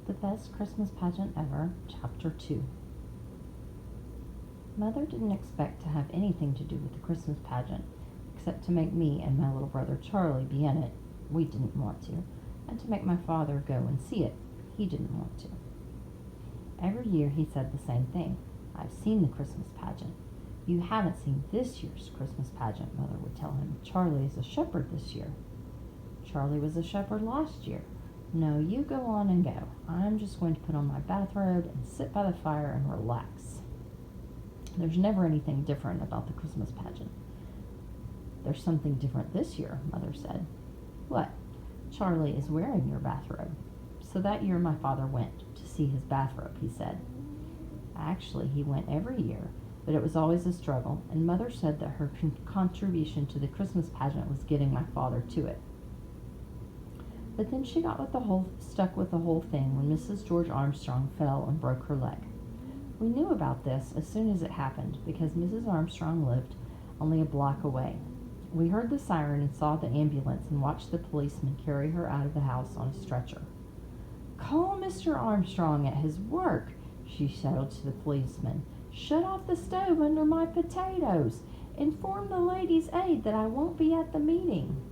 The Best Christmas Pageant Ever, Chapter 2. Mother didn't expect to have anything to do with the Christmas pageant, except to make me and my little brother Charlie be in it. We didn't want to. And to make my father go and see it. He didn't want to. Every year he said the same thing. I've seen the Christmas pageant. You haven't seen this year's Christmas pageant, Mother would tell him. Charlie is a shepherd this year. Charlie was a shepherd last year. No, you go on and go. I'm just going to put on my bathrobe and sit by the fire and relax. There's never anything different about the Christmas pageant. There's something different this year, Mother said. What? Charlie is wearing your bathrobe. So that year my father went to see his bathrobe, he said. Actually, he went every year, but it was always a struggle, and Mother said that her contribution to the Christmas pageant was getting my father to it. But then she got stuck with the whole thing when Mrs. George Armstrong fell and broke her leg. We knew about this as soon as it happened because Mrs. Armstrong lived only a block away. We heard the siren and saw the ambulance and watched the policeman carry her out of the house on a stretcher. Call Mr. Armstrong at his work, she shouted to the policeman. Shut off the stove under my potatoes. Inform the ladies' aid that I won't be at the meeting.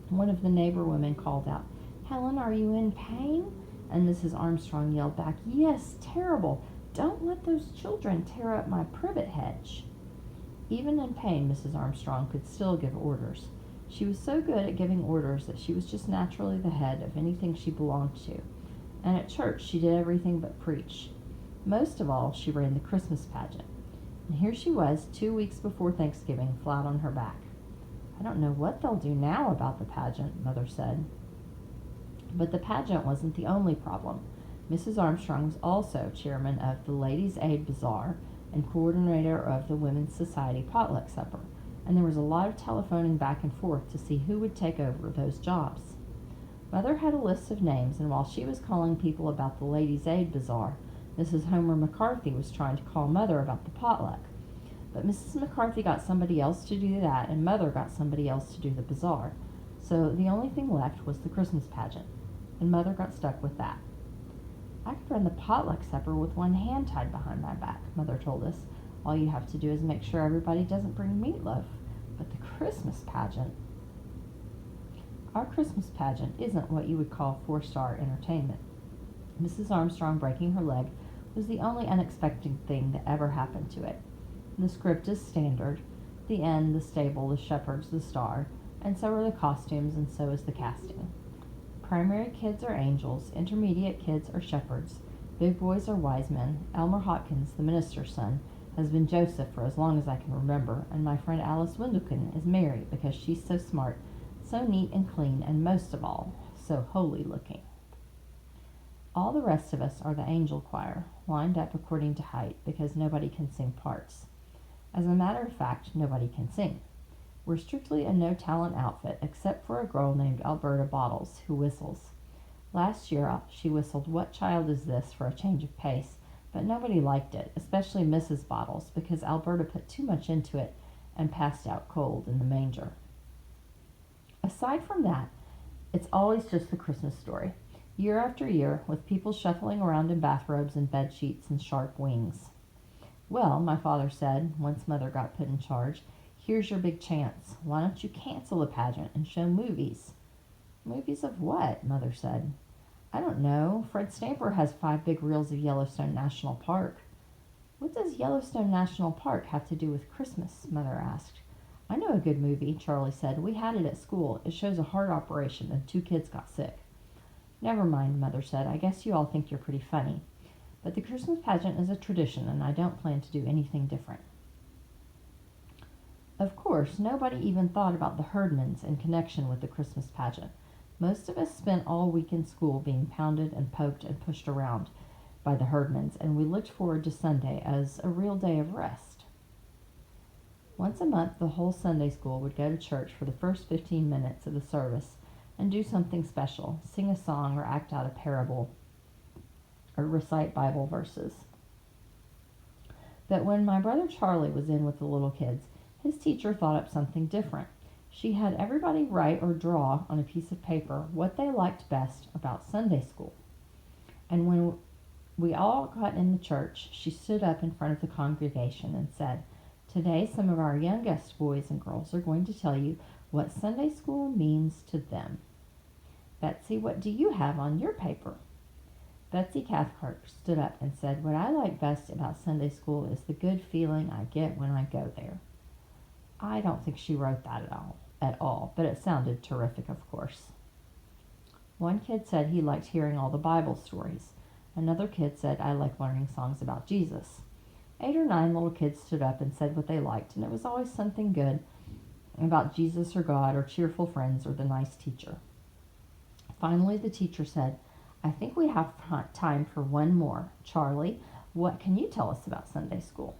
One of the neighbor women called out, Helen, are you in pain? And Mrs. Armstrong yelled back, Yes, terrible. Don't let those children tear up my privet hedge. Even in pain, Mrs. Armstrong could still give orders. She was so good at giving orders that she was just naturally the head of anything she belonged to. And at church, she did everything but preach. Most of all, she ran the Christmas pageant. And here she was, 2 weeks before Thanksgiving, flat on her back. I don't know what they'll do now about the pageant, Mother said. But the pageant wasn't the only problem. Mrs. Armstrong was also chairman of the Ladies' Aid Bazaar and coordinator of the Women's Society potluck supper, and there was a lot of telephoning back and forth to see who would take over those jobs. Mother had a list of names, and while she was calling people about the Ladies' Aid Bazaar, Mrs. Homer McCarthy was trying to call Mother about the potluck. But Mrs. McCarthy got somebody else to do that, and Mother got somebody else to do the bazaar. So the only thing left was the Christmas pageant, and Mother got stuck with that. I could run the potluck supper with one hand tied behind my back, Mother told us. All you have to do is make sure everybody doesn't bring meatloaf. But the Christmas pageant... Our Christmas pageant isn't what you would call four-star entertainment. Mrs. Armstrong breaking her leg was the only unexpected thing that ever happened to it. The script is standard. The inn, the stable, the shepherds, the star, and so are the costumes, and so is the casting. Primary kids are angels, intermediate kids are shepherds, big boys are wise men. Elmer Hopkins, the minister's son, has been Joseph for as long as I can remember, and my friend Alice Windlekin is Mary because she's so smart, so neat and clean, and most of all, so holy looking. All the rest of us are the angel choir, lined up according to height because nobody can sing parts. As a matter of fact, nobody can sing. We're strictly a no-talent outfit, except for a girl named Alberta Bottles, who whistles. Last year, she whistled What Child Is This for a change of pace, but nobody liked it, especially Mrs. Bottles, because Alberta put too much into it and passed out cold in the manger. Aside from that, it's always just the Christmas story, year after year, with people shuffling around in bathrobes and bed sheets and sharp wings. Well, my father said, once Mother got put in charge, here's your big chance. Why don't you cancel the pageant and show movies? Movies of what? Mother said. I don't know. Fred Stamper has 5 big reels of Yellowstone National Park. What does Yellowstone National Park have to do with Christmas? Mother asked. I know a good movie, Charlie said. We had it at school. It shows a heart operation and 2 kids got sick. Never mind, Mother said. I guess you all think you're pretty funny. But the Christmas pageant is a tradition, and I don't plan to do anything different. Of course, nobody even thought about the Herdmans in connection with the Christmas pageant. Most of us spent all week in school being pounded and poked and pushed around by the Herdmans, and we looked forward to Sunday as a real day of rest. Once a month, the whole Sunday school would go to church for the first 15 minutes of the service and do something special, sing a song or act out a parable or recite Bible verses. But when my brother Charlie was in with the little kids, his teacher thought up something different. She had everybody write or draw on a piece of paper what they liked best about Sunday school. And when we all got in the church, she stood up in front of the congregation and said, "Today some of our youngest boys and girls are going to tell you what Sunday school means to them. Betsy, what do you have on your paper?" Betsy Cathcart stood up and said, "What I like best about Sunday school is the good feeling I get when I go there." I don't think she wrote that at all, but it sounded terrific, of course. One kid said he liked hearing all the Bible stories. Another kid said, "I like learning songs about Jesus." 8 or 9 little kids stood up and said what they liked, and it was always something good about Jesus or God or cheerful friends or the nice teacher. Finally, the teacher said, "I think we have time for one more. Charlie, what can you tell us about Sunday school?"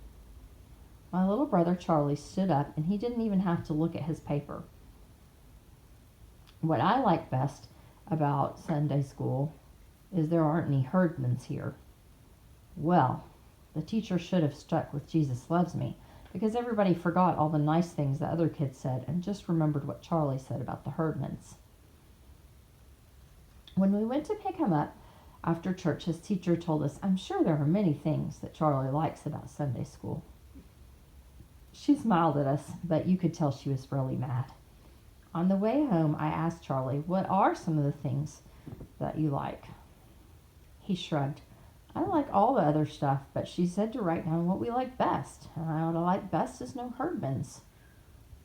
My little brother Charlie stood up, and he didn't even have to look at his paper. "What I like best about Sunday school is there aren't any Herdmans here." Well, the teacher should have stuck with "Jesus loves me," because everybody forgot all the nice things the other kids said and just remembered what Charlie said about the Herdmans. When we went to pick him up after church, his teacher told us, "I'm sure there are many things that Charlie likes about Sunday school." She smiled at us, but you could tell she was really mad. On the way home, I asked Charlie, "What are some of the things that you like?" He shrugged. "I like all the other stuff, but she said to write down what we like best, and what I like best is no Herdmans."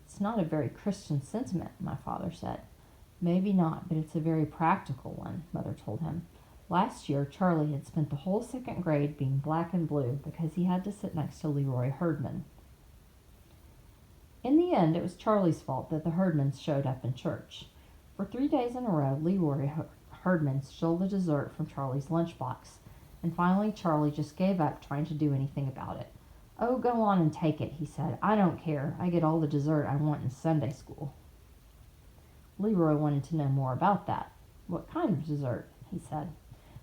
"It's not a very Christian sentiment," my father said. "Maybe not, but it's a very practical one," Mother told him. Last year, Charlie had spent the whole second grade being black and blue because he had to sit next to Leroy Herdman. In the end, it was Charlie's fault that the Herdmans showed up in church. For 3 days in a row, Leroy Herdman stole the dessert from Charlie's lunchbox, and finally Charlie just gave up trying to do anything about it. "Oh, go on and take it," he said. "I don't care. I get all the dessert I want in Sunday school." Leroy wanted to know more about that. "What kind of dessert?" he said.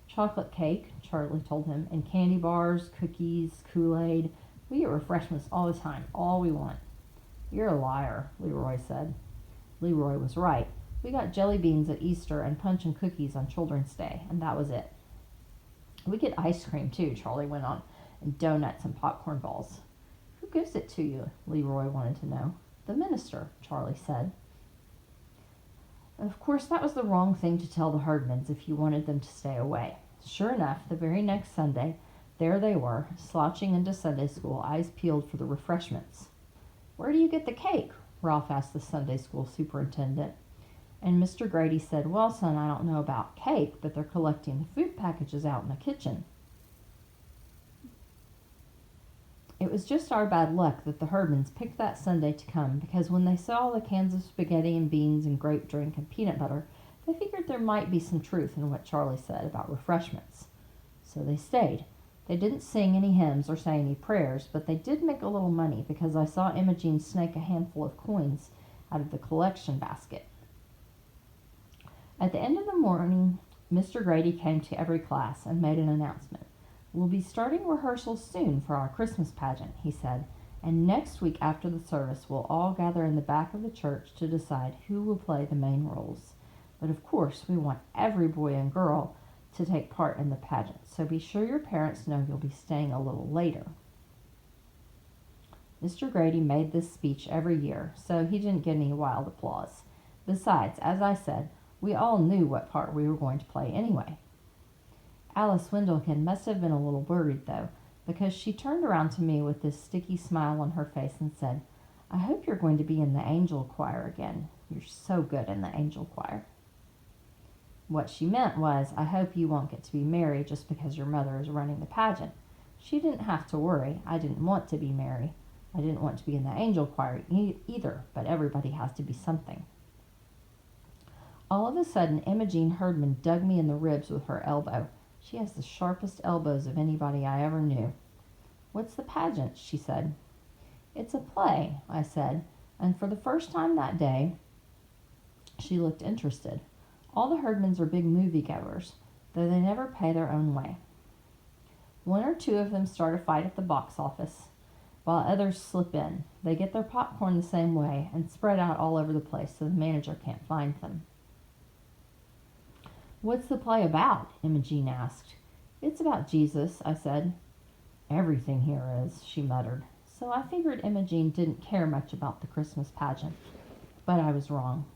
"Chocolate cake," Charlie told him, "and candy bars, cookies, Kool-Aid. We get refreshments all the time, all we want." "You're a liar," Leroy said. Leroy was right. We got jelly beans at Easter and punch and cookies on Children's Day, and that was it. "We get ice cream, too," Charlie went on, "and donuts and popcorn balls." "Who gives it to you?" Leroy wanted to know. "The minister," Charlie said. Of course, that was the wrong thing to tell the Herdmans if you wanted them to stay away. Sure enough, the very next Sunday, there they were, slouching into Sunday school, eyes peeled for the refreshments. "Where do you get the cake?" Ralph asked the Sunday school superintendent. And Mr. Grady said, "Well, son, I don't know about cake, but they're collecting the food packages out in the kitchen." It was just our bad luck that the Herdmans picked that Sunday to come, because when they saw the cans of spaghetti and beans and grape drink and peanut butter, they figured there might be some truth in what Charlie said about refreshments. So they stayed. They didn't sing any hymns or say any prayers, but they did make a little money because I saw Imogene snake a handful of coins out of the collection basket. At the end of the morning, Mr. Grady came to every class and made an announcement. "We'll be starting rehearsals soon for our Christmas pageant," he said, "and next week after the service we'll all gather in the back of the church to decide who will play the main roles. But of course we want every boy and girl to take part in the pageant, so be sure your parents know you'll be staying a little later." Mr. Grady made this speech every year, so he didn't get any wild applause. Besides, as I said, we all knew what part we were going to play anyway. Alice Wendelkin must have been a little worried, though, because she turned around to me with this sticky smile on her face and said, "I hope you're going to be in the angel choir again. You're so good in the angel choir." What she meant was, "I hope you won't get to be Mary just because your mother is running the pageant." She didn't have to worry. I didn't want to be Mary. I didn't want to be in the angel choir either, but everybody has to be something. All of a sudden, Imogene Herdman dug me in the ribs with her elbow. She has the sharpest elbows of anybody I ever knew. "What's the pageant?" she said. "It's a play," I said, and for the first time that day, she looked interested. All the Herdmans are big moviegoers, though they never pay their own way. 1 or 2 of them start a fight at the box office, while others slip in. They get their popcorn the same way and spread out all over the place so the manager can't find them. "What's the play about?" Imogene asked. It's about Jesus, I said. Everything here is, she muttered. So I figured Imogene didn't care much about the Christmas pageant. But I was wrong.